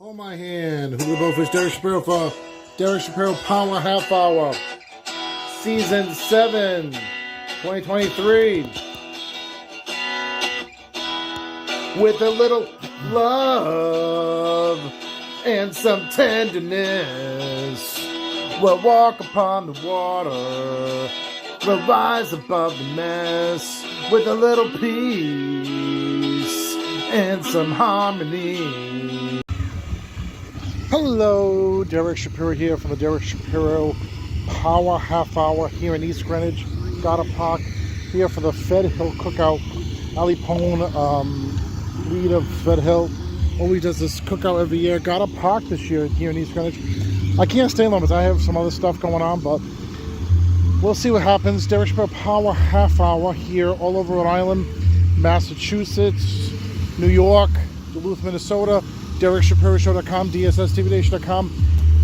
Hold my hand. Who will both is Derek Shapiro for Derek Shapiro Power Half Hour, Season 7, 2023. With a little love and some tenderness, we'll walk upon the water. We'll rise above the mess with a little peace and some harmony. Hello, Derek Shapiro here from the Derek Shapiro Power Half Hour here in East Greenwich, Gotta Park, here for the Fed Hill Cookout. Ali Pone, lead of Fed Hill, always does this cookout every year. Gotta Park this year here in East Greenwich. I can't stay long because I have some other stuff going on, but we'll see what happens. Derek Shapiro Power Half Hour here all over Rhode Island, Massachusetts, New York, Duluth, Minnesota, DerekShapiroShow.com, DSSTVNation.com,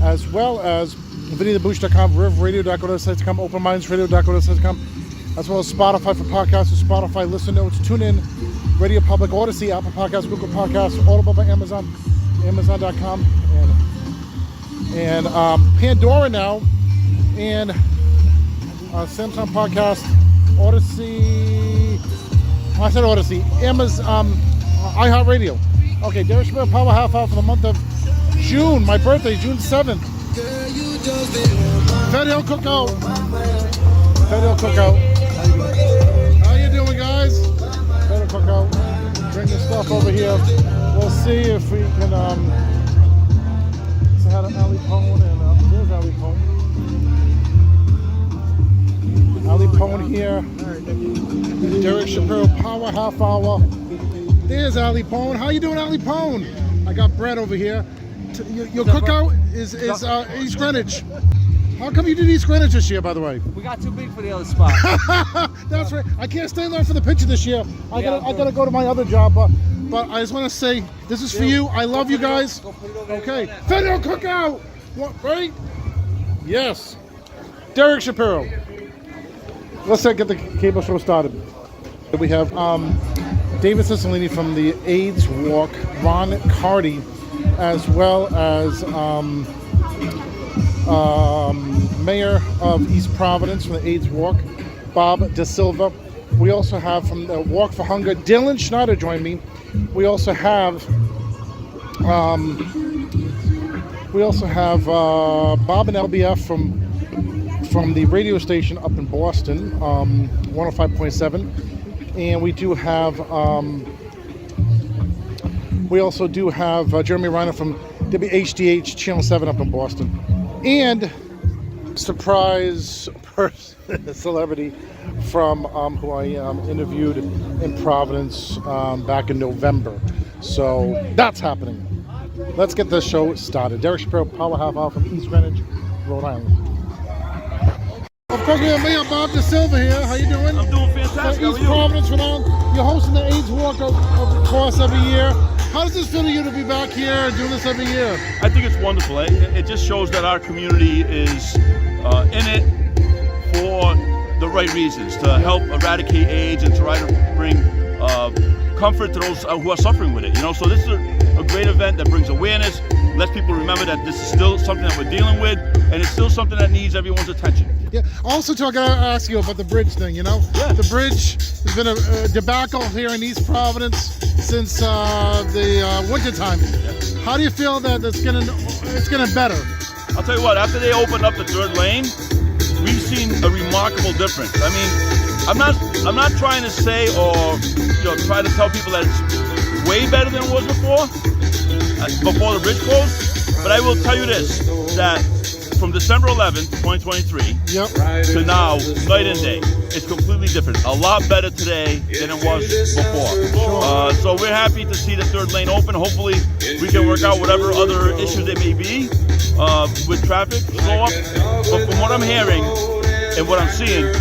as well as VinnyTheBoosh.com, RivRadio.co.com, OpenMindsRadio.co.com, as well as Spotify for podcasts, Spotify Listen Notes, TuneIn, Radio Public, Odyssey, Apple Podcasts, Google Podcasts, Audible by Amazon, Amazon.com, and Pandora now, and Samsung Podcast, Odyssey, I said Odyssey, Amazon, iHeartRadio. Okay, Derek Shapiro Power Half Hour for the month of June. My birthday, June 7th. Fed Hill Cookout. Fed Hill Cookout. How you doing, guys? Fed Hill Cookout. Bring the stuff over here. We'll see if we can. So had an Ali Pone and there's Ali Pone. Ali Pone here. Derek Shapiro Power Half Hour. There's Ali Pone. How you doing, Ali Pone? I got Brett over here. Your cookout is East Greenwich. How come you did East Greenwich this year, by the way? We got too big for the other spot. That's right. I can't stay there for the picture this year. I gotta go to my other job, but I just want to say this is for you. I love you guys. Okay, Fed Hill Cookout. What, right? Yes. Derek Shapiro. Let's get the cable show started. We have David Cicilline from the AIDS Walk, Ron Carty, as well as Mayor of East Providence from the AIDS Walk, Bob Da Silva. We also have from the Walk for Hunger, Dylan Schneider joined me. We also have Bob and LBF from the radio station up in Boston, 105.7. And we do have, we also do have Jeremy Reiner from WHDH Channel 7 up in Boston. And surprise person, celebrity from who I interviewed in Providence back in November. So that's happening. Let's get this show started. Derek Shapiro, Power Half Hour from East Greenwich, Rhode Island. Of course, we have Mayor Bob Da Silva here. How you doing? I'm doing fantastic. East Providence, Rhode Island. You're hosting the AIDS Walk of course every year. How does this feel to you to be back here and doing this every year? I think it's wonderful. It just shows that our community is in it for the right reasons, to help eradicate AIDS and to try to bring comfort to those who are suffering with it. You know, so this is a great event that brings awareness, lets people remember that this is still something that we're dealing with, and it's still something that needs everyone's attention. Yeah. Also, I gotta ask you about the bridge thing. You know, yeah. The bridge has been a debacle here in East Providence since the winter time. Yeah. How do you feel that it's getting better? I'll tell you what. After they opened up the third lane, we've seen a remarkable difference. I mean, I'm not trying to say or try to tell people that it's way better than it was before the bridge closed. But I will tell you this: that from December 11th, 2023, yep, to now, night and day, it's completely different. A lot better today than it was before. So we're happy to see the third lane open. Hopefully, we can work out whatever other issues there may be with traffic slow up. But from what I'm hearing and what I'm seeing,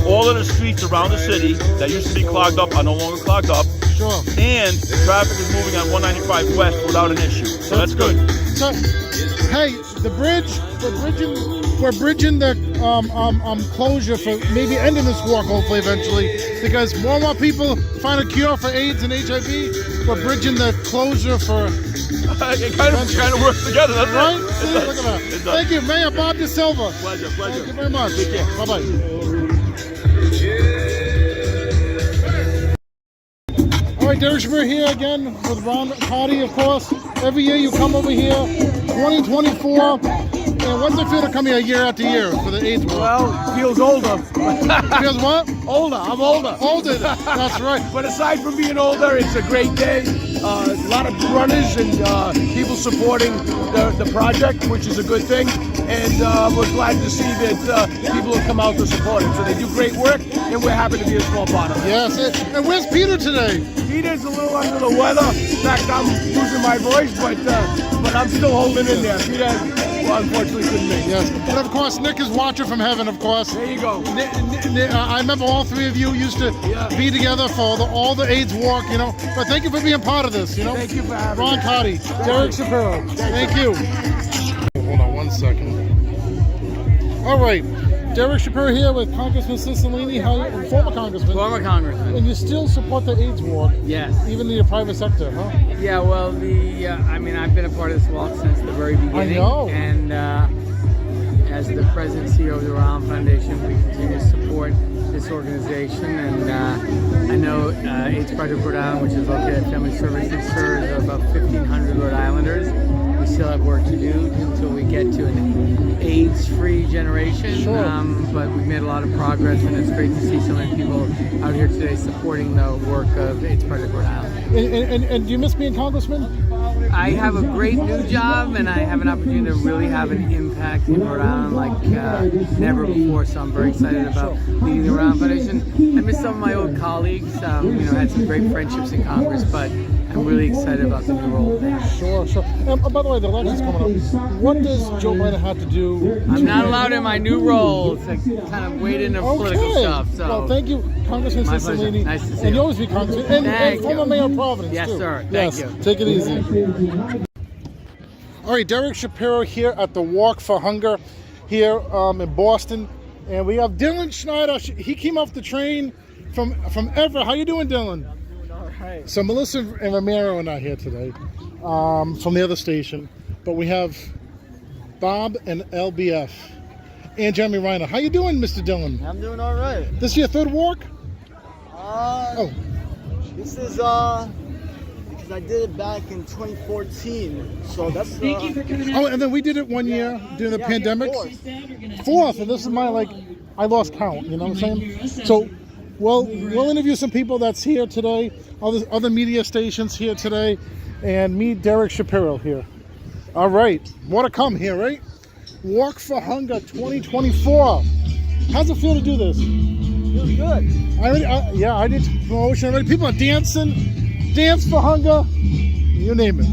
all of the streets around the city that used to be clogged up are no longer clogged up. Sure. And traffic is moving on 195 West without an issue. So that's good. So, hey, the bridge we're bridging the closure for maybe ending this walk, hopefully, eventually, because more and more people find a cure for AIDS and HIV. We're bridging the closure for. It kind of works together, doesn't right? it? See, look at that. Thank you, Mayor Bob De Silva. Pleasure. Thank you very much. Bye bye. All right, Derek Shapiro here again with Ron Cardi, of course. Every year you come over here, 2024. And what's it feel to come here year after year for the AIDS Walk? Well, it feels older. Feels what? Older. I'm older. Older, that's right. But aside from being older, it's a great day. A lot of runners and people supporting the project, which is a good thing. And we're glad to see that people have come out to support it. So they do great work, and we're happy to be a small part of it. Yes. And where's Peter today? Peter's a little under the weather. In fact, I'm losing my voice, but I'm still holding in there. Peter, well, unfortunately, couldn't make it. Yes. And of course, Nick is watching from heaven, of course. There you go. I remember all three of you used to be together for all the AIDS Walk, you know. But thank you for being part of this, you know. Thank you for having me. Ron Cardi, Derek Shapiro. Thank you. Hold on 1 second. All right. Derek Shapiro here with Congressman Cicilline, former congressman. Former congressman. And you still support the AIDS Walk, Yes. even in the private sector, huh? Yeah, well, I mean, I've been a part of this walk since the very beginning. I know. And as the president and CEO of the Rhode Island Foundation, we continue to support this organization. And I know AIDS Project Rhode Island, which is located at Family Services, serves about 1,500 Rhode Islanders. We still have work to do until we get to an AIDS-free generation, Sure. but we've made a lot of progress, and it's great to see so many people out here today supporting the work of AIDS Project Rhode Island. And do you miss being congressman? I have a great new job, and I have an opportunity to really have an impact in Rhode Island like never before, so I'm very excited about leading the Rhode Island Foundation. I miss some of my old colleagues, had some great friendships in Congress, but I'm really excited about the new role. Sure. By the way, the election's coming up. What does Joe Biden have to do? I'm not allowed in my new role to kind of wade into political stuff. So. Well, thank you, Congressman My Cicilline. pleasure. Nice to see and you. always be Congressman. And former Mayor of Providence, Yes, too. sir. Thank you. Take it easy. All right, Derek Shapiro here at the Walk for Hunger here in Boston. And we have Dylan Schneider. He came off the train from Everett. How you doing, Dylan? All right. So Melissa and Romero are not here today from the other station. But we have Bob and LBF and Jeremy Reiner. How you doing, Mr. Dylan? I'm doing all right. This is your third walk? This is because I did it back in 2014. So that's Oh, and then we did it one year during the pandemic. fourth. Fourth, and this is my I lost count. You know what I'm saying? So, we'll interview some people that's here today, other media stations here today, and meet Derek Shapiro here. All right, more to come here, right? Walk for Hunger 2024. How's it feel to do this? Feels good. I did promotion already. People are dancing, dance for hunger, you name it.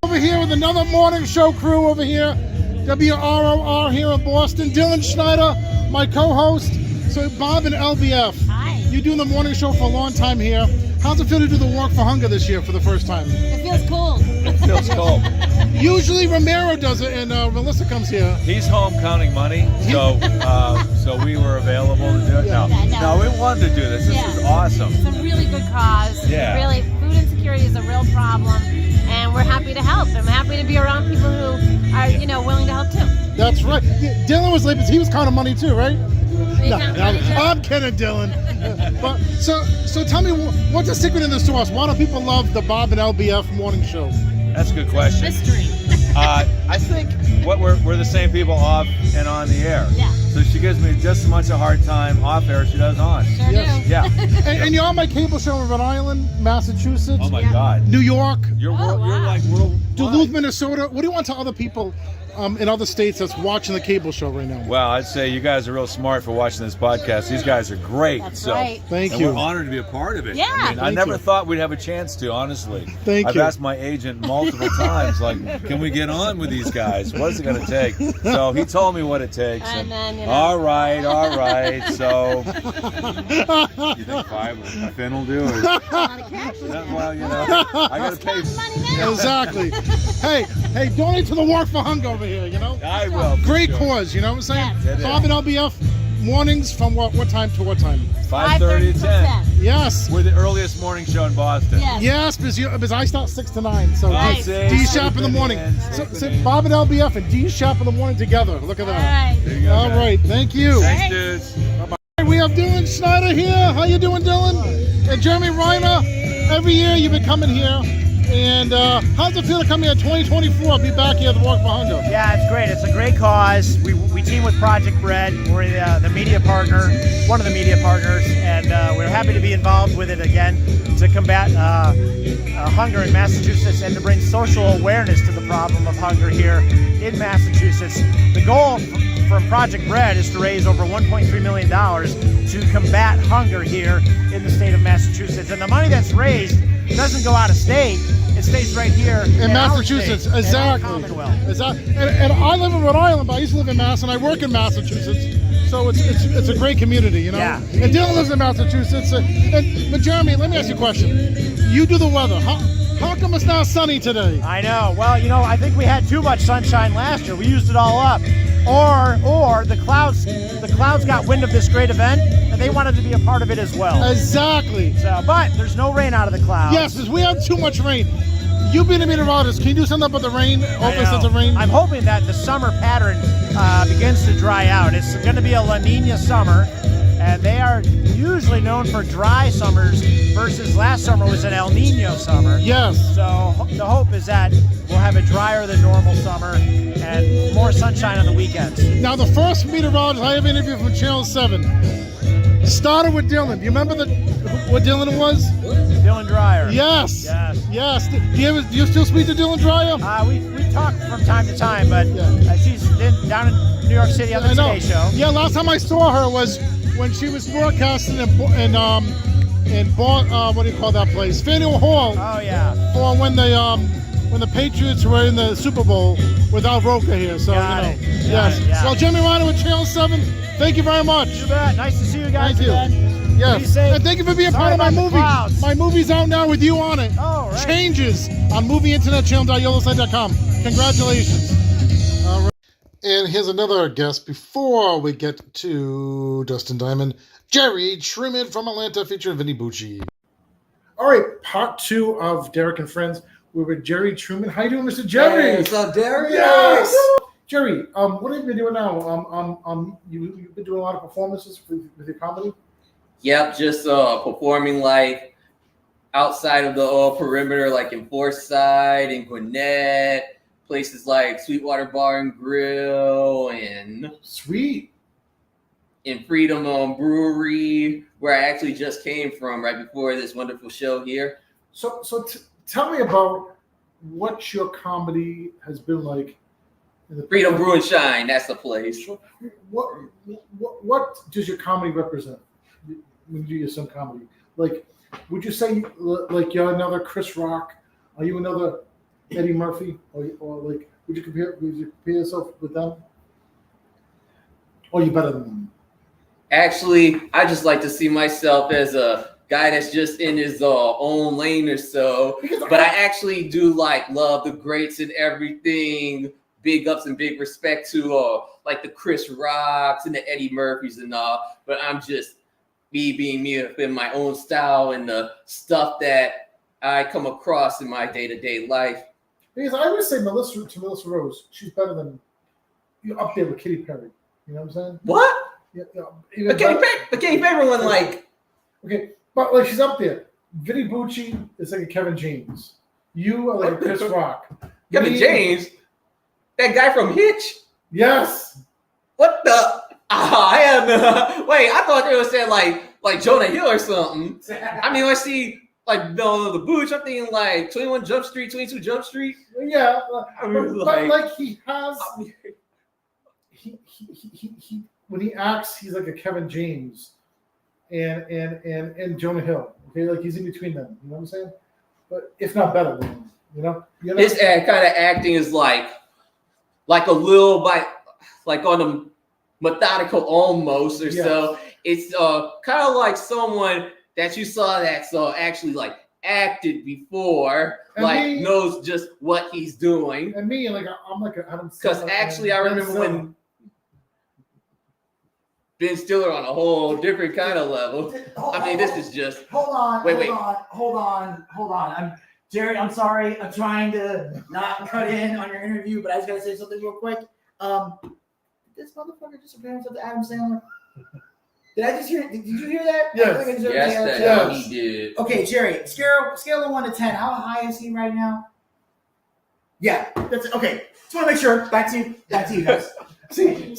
Over here with another morning show crew over here, WROR here in Boston. Dylan Schneider, my co-host. So Bob and LBF. Hi. You're doing the morning show for a long time here. How's it feel to do the Walk for Hunger this year for the first time? It feels cool. It feels cold. Usually Romero does it and Melissa comes here. He's home counting money, so we were available to do it. Yeah. No, we wanted to do this. This is awesome. It's a really good cause. Yeah. Really, food insecurity is a real problem, and we're happy to help. I'm happy to be around people who are, willing to help too. That's right. Dylan was late because he was counting money too, right? You No, count no, money, too? I'm kidding, Dylan. But so tell me, what's the secret in this to us? Why do people love the Bob and LBF morning show? That's a good question. Mystery. I think we're the same people off and on the air. Yeah. So she gives me just as much a hard time off air as she does on. Sure Yes. do. Yeah. And you're on my cable show in Rhode Island, Massachusetts, Oh my Yeah. God. New York, You're Oh, you're wow. like world. Duluth, Minnesota. What do you want to tell other people in other states that's watching the cable show right now? Well, I'd say you guys are real smart for watching this podcast. These guys are great. That's so. right. Thank And you. we're honored to be a part of it. Yeah. I mean, I Thank never you. thought we'd have a chance to, honestly. Thank I've you. asked my agent multiple times, like, can we get on with these guys? What is it going to take? So he told me what it takes. And then, All right. So, you think 5 will do? Or, A lot of cash. well, I got to pay. Money now. Exactly. Hey, donate to the Walk for Hunger over here, you know? I will. for Great sure. cause, you know what I'm saying? Yes. Bob and LBF, mornings from what time to what time? 5:30 to 10. Yes. We're the earliest morning show in Boston. Yes. Yes, because I start 6 to 9. So Nice. D Shop in the morning. So Bob and LBF and D Shop in the morning together. Look at All that. right. There you go, All guys. right, thank you. Thanks, dudes. We have Dylan Schneider here. How you doing, Dylan? And Jeremy Reiner. Every year you've been coming here. And how's it feel to come here in 2024? Be back here at the Walk for Hunger. Yeah, it's great. It's a great cause. We team with Project Bread. We're the media partner, one of the media partners, and we're happy to be involved with it again to combat hunger in Massachusetts and to bring social awareness to the problem of hunger here in Massachusetts. The goal from Project Bread is to raise over $1.3 million to combat hunger here in the state of Massachusetts. And the money that's raised doesn't go out of state. It stays right here In Massachusetts, our state, in our exactly. Commonwealth. Exactly. And I live in Rhode Island, but I used to live in Mass, and I work in Massachusetts. So it's a great community, you know. Yeah. And Dylan lives in Massachusetts. But Jeremy, let me ask you a question. You do the weather. How come it's not sunny today? I know. Well, I think we had too much sunshine last year. We used it all up. Or the clouds got wind of this great event and they wanted to be a part of it as well. Exactly. So, but there's no rain out of the clouds. Yes, because we have too much rain. You've been a meteorologist. Can you do something about the rain? I Hopefully, know. since the rain. I'm hoping that the summer pattern begins to dry out. It's going to be a La Nina summer, and they are usually known for dry summers versus last summer was an El Nino summer. Yes. So the hope is that we'll have a drier than normal summer and more sunshine on the weekends. Now, the first meteorologist I ever interviewed from Channel 7 started with Dylan. Do you remember what Dylan was? Dylan Dreyer. Yes. Yes. Yes. Do you still speak to Dylan Dreyer? We talk from time to time, but Yeah. she's down in New York City on the I know. Today Show. Yeah, last time I saw her was when she was broadcasting in what do you call that place? Faneuil Hall. Oh yeah. For when the Patriots were in the Super Bowl without Roker here. So Got you know. it. Got Yes. it, yeah. Well, Jeremy Reiner with Channel 7. Thank you very much. You bet. Nice to see you guys Thank you. again. Be Yes. safe. And thank you for being Sorry part of my about the movie. clouds. My movie's out now with you on it. Oh, right. Changes on movieinternetchannel.yellowside.com. Congratulations. All right. And here's another guest before we get to Dustin Diamond. Jerry Truman from Atlanta featuring Vinny Bucci. All right, part 2 of Derek and Friends. We're with Jerry Truman. How you doing, Mr. Jerry? Hey, what's up, Derek? Yes. Jerry, what have you been doing now? You've been doing a lot of performances with your comedy. Yep, just performing like outside of the perimeter, like in Forsyth and Gwinnett, places like Sweetwater Bar and Grill, and Sweet. in Freedom Brewery, where I actually just came from right before this wonderful show here. So tell me about what your comedy has been like. In the Freedom Brew and Shine, that's the place. What does your comedy represent when you do some comedy? Like, would you say like you're another Chris Rock? Are you another Eddie Murphy? Or like would you compare yourself with them? Or are you better than them? Actually, I just like to see myself as a guy that's just in his own lane or so. But I actually do love the greats and everything. Big ups and big respect to like the Chris Rocks and the Eddie Murphys and all. But I'm just me being me in my own style and the stuff that I come across in my day-to-day life. Because I would say Melissa Rose, she's better than you're up there with Katy Perry. You know what I'm saying? What? Yeah. But Katy Perry one okay, but like she's up there. Vinny Bucci is like a Kevin James. You are like a Chris Rock. Kevin James, that guy from Hitch. Yes. What the? I have wait. I thought they were saying like Jonah Hill or something. I mean, I see like the Booch. I'm thinking like 21 Jump Street, 22 Jump Street. Yeah, I mean, but like he has. He when he acts, he's like a Kevin James, and Jonah Hill. Okay, like he's in between them. You know what I'm saying? But if not better than him, you know. His kind of acting is like a little bit like on the methodical almost or so. It's kind of like someone that you saw that's actually like acted before, And like me- knows just what he's doing. And me, like I'm like Adam Sandler. Because actually, I and Ben remember Stiller. when Ben Stiller on a whole different kind of level. I mean, this is just Hold on. Wait. Hold on. Jerry, I'm sorry. I'm trying to not cut in on your interview, but I just gotta say something real quick. This motherfucker just appeared to Adam Sandler. Did I just hear? Did you hear that? Yes. I think I just heard yes, Adam that Sandler. he did. Okay, Jerry. Scale of 1 to 10. How high is he right now? Yeah, that's it. Okay. Just want to make sure. Back to you guys. See,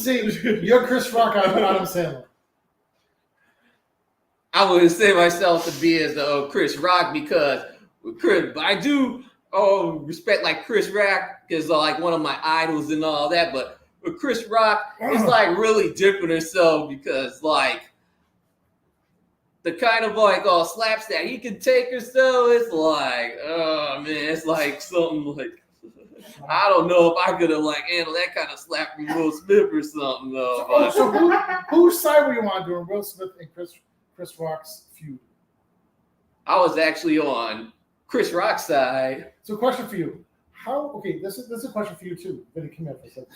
you're Chris Rock. I'm Adam Sandler. I wouldn't say myself to be as the Chris Rock because I do respect like Chris Rock is like one of my idols and all that, but with Chris Rock, it's like really different or so because like the kind of like slaps that he can take or so, it's like, oh man, it's like something like I don't know if I could have like handled that kind of slap from Will Smith or something though. But So whose side were you on during Will Smith and Chris Rock's feud? I was actually on Chris Rock's side. So, question for you: this is a question for you too. Vinny, come here for a second.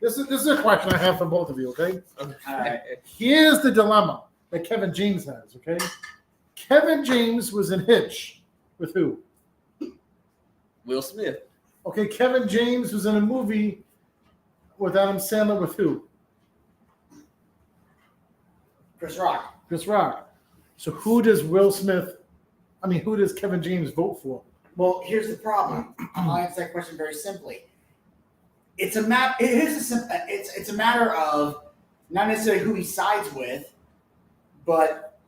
This is a question I have for both of you. Okay. All right. Here's the dilemma that Kevin James has. Okay. Kevin James was in Hitch with who? Will Smith. Okay. Kevin James was in a movie with Adam Sandler with who? Chris Rock. Chris Rock. So who does Kevin James vote for? Well, here's the problem. I'll answer that question very simply. It's a matter of not necessarily who he sides with, but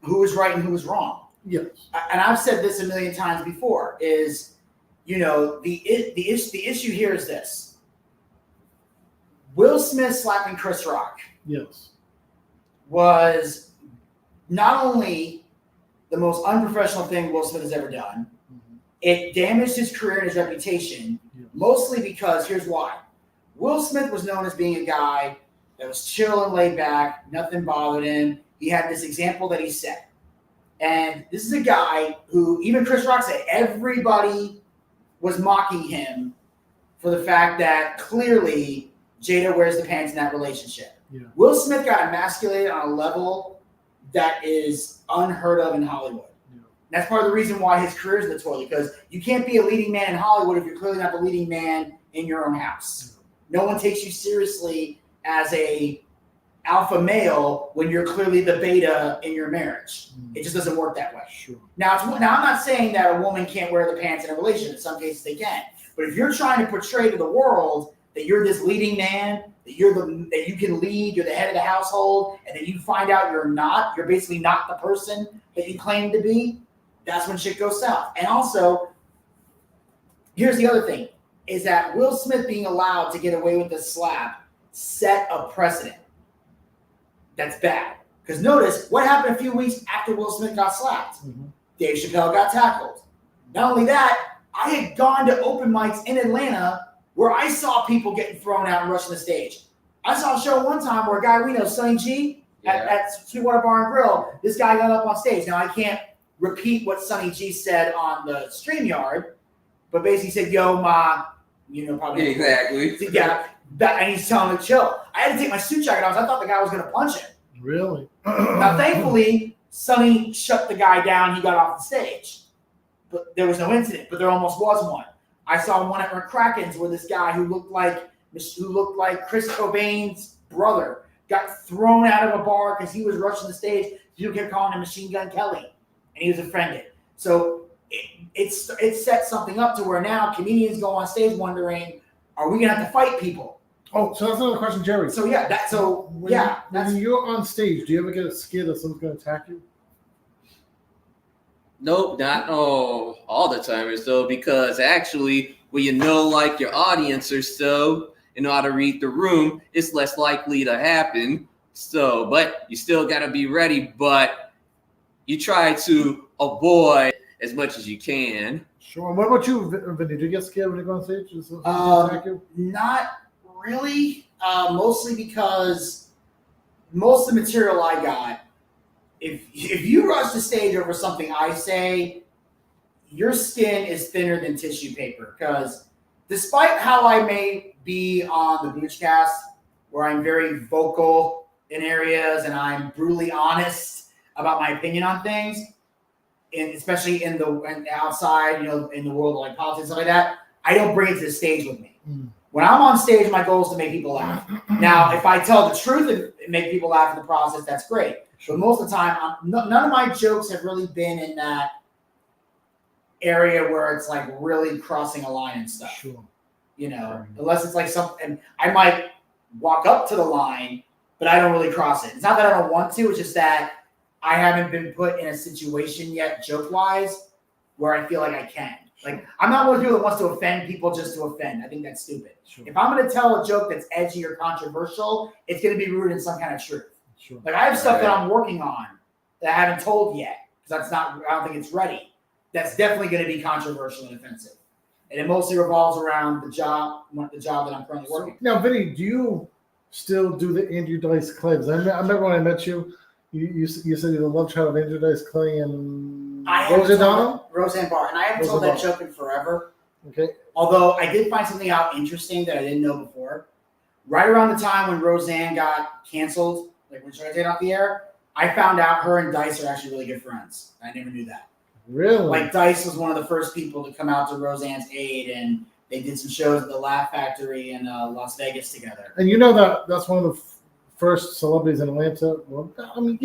who is right and who is wrong. Yes. And I've said this a million times before. Is the issue here is this: Will Smith slapping Chris Rock Yes. was not only the most unprofessional thing Will Smith has ever done. It damaged his career and his reputation, mostly because here's why. Will Smith was known as being a guy that was chill and laid back, nothing bothered him. He had this example that he set. And this is a guy who, even Chris Rock said, everybody was mocking him for the fact that clearly Jada wears the pants in that relationship. Yeah. Will Smith got emasculated on a level that is unheard of in Hollywood. That's part of the reason why his career is in the toilet, because you can't be a leading man in Hollywood if you're clearly not the leading man in your own house. No one takes you seriously as a alpha male when you're clearly the beta in your marriage. It just doesn't work that way. Sure. Now, I'm not saying that a woman can't wear the pants in a relationship. In some cases, they can. But if you're trying to portray to the world that you're this leading man, that you can lead, you're the head of the household, and then you find out you're basically not the person that you claim to be, that's when shit goes south. And also, here's the other thing, is that Will Smith being allowed to get away with the slap set a precedent. That's bad. Because notice, what happened a few weeks after Will Smith got slapped? Mm-hmm. Dave Chappelle got tackled. Not only that, I had gone to open mics in Atlanta where I saw people getting thrown out and rushing the stage. I saw a show one time where a guy we know, Sonny G, at Sweetwater Bar and Grill, this guy got up on stage. Now, I can't repeat what Sonny G said on the StreamYard, but basically said, yo, ma, probably. Exactly. Yeah, and he's telling him to chill. I had to take my suit jacket off. I thought the guy was going to punch him. Really? Now, thankfully, Sonny shut the guy down. He got off the stage. But there was no incident, but there almost was one. I saw one at McCracken's where this guy who looked like Chris Cobain's brother got thrown out of a bar because he was rushing the stage. People kept calling him Machine Gun Kelly, and he was offended. So it set something up to where now comedians go on stage wondering, are we going to have to fight people? Oh, so that's another question, Jerry. So yeah, when you're on stage, do you ever get scared that someone's going to attack you? Nope, not all the time or so, because actually when you know like your audience or so and know how to read the room, it's less likely to happen. So, but you still got to be ready, but you try to avoid as much as you can. Sure. And what about you, Vinny? Do you get scared when you go on stage? Does someone attack you? Not really, mostly because most of the material I got if you rush the stage over something I say, your skin is thinner than tissue paper. Because despite how I may be on the Boochcast, where I'm very vocal in areas and I'm brutally honest about my opinion on things, and especially in outside, in the world of like politics and stuff like that, I don't bring it to the stage with me. When I'm on stage, my goal is to make people laugh. Now, if I tell the truth and make people laugh in the process, that's great. But most of the time, none of my jokes have really been in that area where it's like really crossing a line and stuff. Sure. Unless it's like something, I might walk up to the line, but I don't really cross it. It's not that I don't want to, it's just that I haven't been put in a situation yet, joke-wise, where I feel like I can. Like, I'm not one of the people that wants to offend people just to offend. I think that's stupid. Sure. If I'm going to tell a joke that's edgy or controversial, it's going to be rooted in some kind of truth. Sure. Like, I have stuff that I'm working on that I haven't told yet, because I don't think it's ready. That's definitely going to be controversial and offensive. And it mostly revolves around the job that I'm currently working. Now, Vinny, do you still do the Andrew Dice Clay? I remember when I met you, you said you're the love child of Andrew Dice Clay and Roseanne Barr. And I haven't told that joke in forever. Okay. Although I did find something out interesting that I didn't know before. Right around the time when Roseanne got canceled, like when she got taken off the air, I found out her and Dice are actually really good friends. I never knew that. Really? Like, Dice was one of the first people to come out to Roseanne's aid, and they did some shows at the Laugh Factory in Las Vegas together. And that's one of the first celebrities in Atlanta. Well, I mean,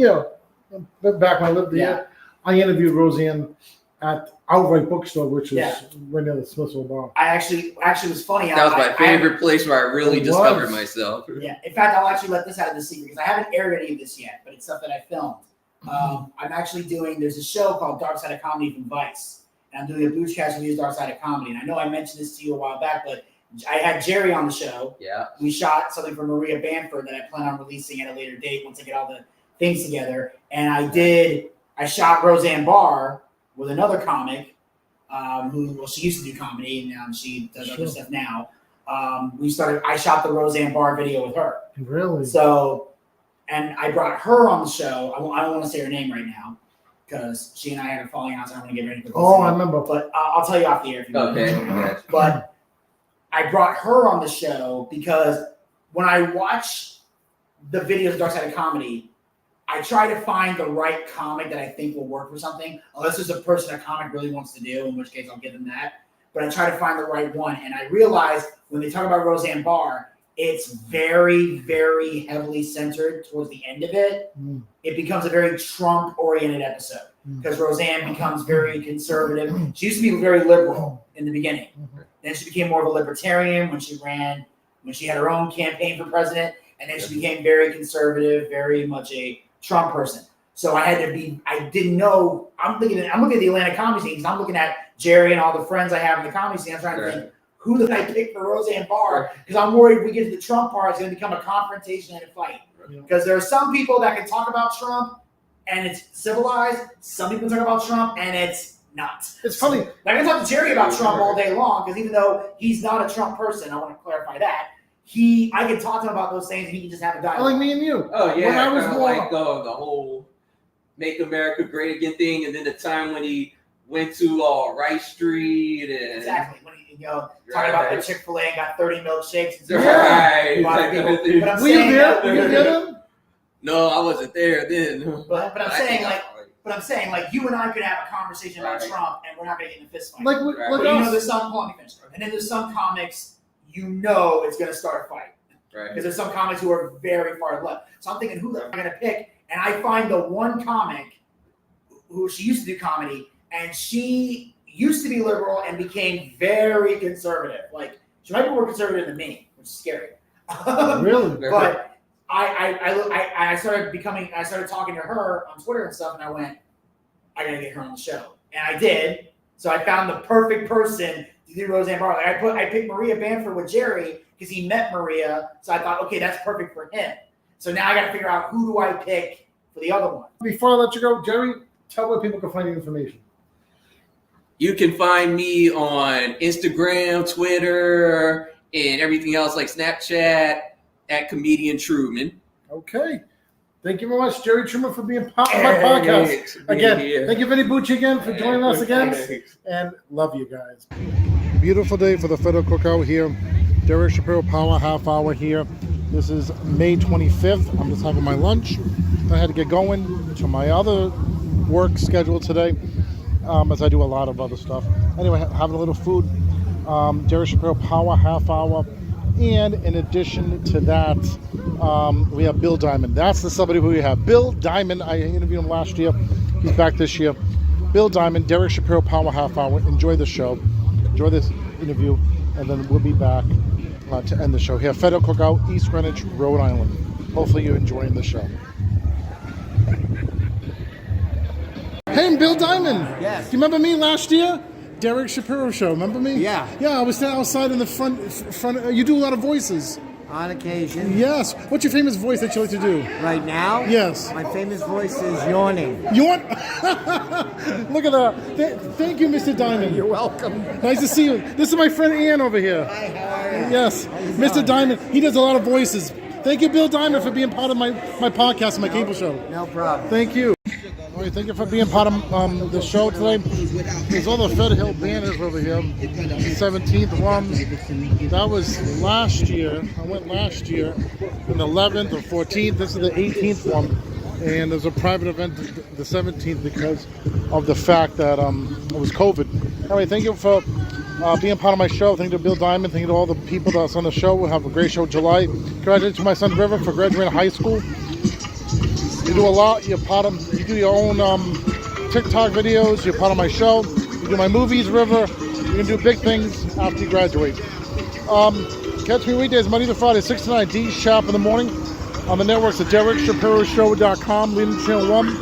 back when I lived there, I interviewed Roseanne at Outright Bookstore, which is right near the Smithsonian Bar. I actually was funny. That was my favorite place where I really discovered myself. Yeah. In fact, I'll actually let this out of the secret because I haven't aired any of this yet, but it's stuff that I filmed. I'm actually there's a show called Dark Side of Comedy from Vice. And I'm doing a Boochcast reviews Dark Side of Comedy. And I know I mentioned this to you a while back, but I had Jerry on the show. Yeah. We shot something for Maria Bamford that I plan on releasing at a later date once I get all the things together. And I shot Roseanne Barr with another comic she used to do comedy and now she does other stuff now. I shot the Roseanne Barr video with her. Really? So, and I brought her on the show. I don't want to say her name right now because she and I had a falling out, so I don't want to give her any publicity. I remember. But I'll tell you off the air if you want. Okay. But I brought her on the show because when I watch the videos of Dark Side of Comedy, I try to find the right comic that I think will work for something, unless there's a person a comic really wants to do, in which case I'll give them that. But I try to find the right one. And I realized when they talk about Roseanne Barr, it's very, very heavily centered towards the end of it. It becomes a very Trump-oriented episode because Roseanne becomes very conservative. She used to be very liberal in the beginning. Then she became more of a libertarian when she had her own campaign for president. And then she became very conservative, very much a Trump person. So I didn't know. I'm looking at the Atlanta comedy scene because I'm looking at Jerry and all the friends I have in the comedy scene. I'm trying to think, who did I pick for Roseanne Barr? Because I'm worried if we get to the Trump part, it's going to become a confrontation and a fight. Because there are some people that can talk about Trump and it's civilized. Some people talk about Trump and it's not. It's funny. I can talk to Jerry about Trump all day long because even though he's not a Trump person, I want to clarify that. I can talk to him about those things and he can just have a dialogue. Like me and you. Oh yeah, when I was like the whole "Make America Great Again" thing, and then the time when he went to Rice Street and exactly when he talking about the Chick-fil-A and got 30 milkshakes. And right. But were you there? Were you there? No, I wasn't there then. But I'm saying like you and I could have a conversation about Trump and we're not going to get in a fist fight. But there's some. Let me finish. And then there's some comics. It's going to start a fight. Right. Because there's some comics who are very far left. So I'm thinking, who am I going to pick? And I find the one comic who she used to do comedy, and she used to be liberal and became very conservative. Like, she might be more conservative than me, which is scary. Really? But I started talking to her on Twitter and stuff, and I went, I got to get her on the show. And I did. So I found the perfect person to do Roseanne Barr. Like I picked Maria Bamford with Jerry because he met Maria. So I thought, okay, that's perfect for him. So now I got to figure out who do I pick for the other one. Before I let you go, Jerry, tell where people can find the information. You can find me on Instagram, Twitter, and everything else like Snapchat at Comedian Truman. Okay. Thank you very much, Jerry Trimmer, for being part of my podcast. Again, thank you, Vinny Bucci, again, for joining us again. And love you guys. Beautiful day for the Federal Cookout here. Derek Shapiro Power Half Hour here. This is May 25th. I'm just having my lunch. I had to get going to my other work schedule today, as I do a lot of other stuff. Anyway, having a little food. Derek Shapiro Power Half Hour. And in addition to that, we have Bill Diamond. That's the somebody who we have. Bill Diamond. I interviewed him last year. He's back this year. Bill Diamond, Derek Shapiro Power Half Hour. Enjoy the show. Enjoy this interview. And then we'll be back to end the show here. Federal Cookout, East Greenwich, Rhode Island. Hopefully you're enjoying the show. Hey, I'm Bill Diamond. Yes. Do you remember me last year? Derek Shapiro show. Remember me? Yeah. Yeah, I was standing outside in the front. You do a lot of voices. On occasion. Yes. What's your famous voice that you like to do? Right now? Yes. My famous voice is yawning. Yawn? Look at that. Thank you, Mr. Diamond. You're welcome. Nice to see you. This is my friend Ian over here. Hi, how are you? Yes. Mr. Diamond. He does a lot of voices. Thank you, Bill Diamond, for being part of my podcast, my cable show. No problem. Thank you. All right, thank you for being part of the show today. There's all the Fed Hill banners over here. 17th one. That was last year. I went last year. On the 11th or 14th. This is the 18th one. And there's a private event the 17th because of the fact that it was COVID. All right, thank you for being part of my show. Thank you to Bill Diamond. Thank you to all the people that's on the show. We'll have a great show in July. Congratulations to my son River for graduating high school. You do a lot. You do your own TikTok videos. You're part of my show. You do my movies, River. You're gonna do big things after you graduate. Catch me weekdays, Monday to Friday, 6 to 9, D sharp in the morning on the networks at DerekShapiroShow.com, Leading Channel 1,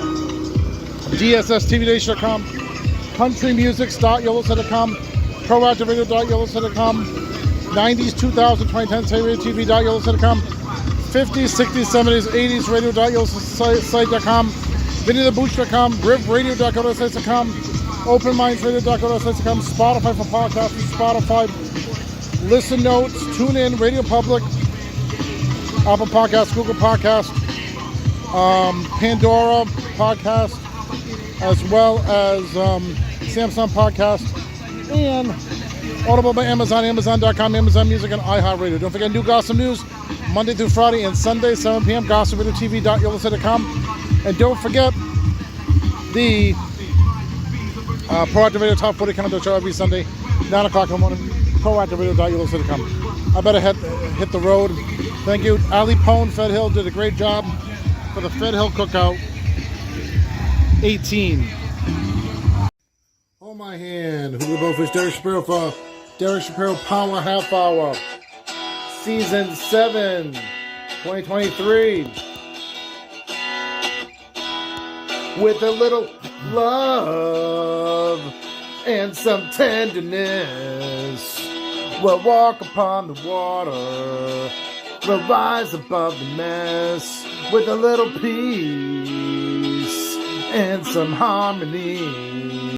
DSSTVNation.com, CountryMusic.YellowSet.com, ProActiveRadio.YellowSet.com, 90s, 2000s, 2010s, TV.YellowSet.com, 50s, 60s, 70s, 80s, radio.yellowsite.com, VinnyTheBooch.com, RivRadio.go.com, OpenMindsRadio.go.com, Spotify for podcasting, Spotify, Listen Notes, TuneIn, Radio Public, Apple Podcasts, Google Podcasts, Pandora Podcast, as well as Samsung Podcast, and Audible by Amazon, Amazon.com, Amazon Music, and iHeartRadio. Don't forget New Gossip News, Monday through Friday and Sunday, 7 p.m., GossipRadioTV.YellowSet.com. And don't forget the Proactive Radio Top 40 Countdown Show every Sunday, 9 o'clock in the morning, ProactiveRadio.YellowSet.com. I better hit the road. Thank you. Ali Pone, Fed Hill, did a great job for the Fed Hill Cookout 18. Hold my hand. Who will both wish Derek Shapiro for Derek Shapiro Power Half Hour, Season 7, 2023. With a little love and some tenderness, we'll walk upon the water, we'll rise above the mess, with a little peace and some harmony.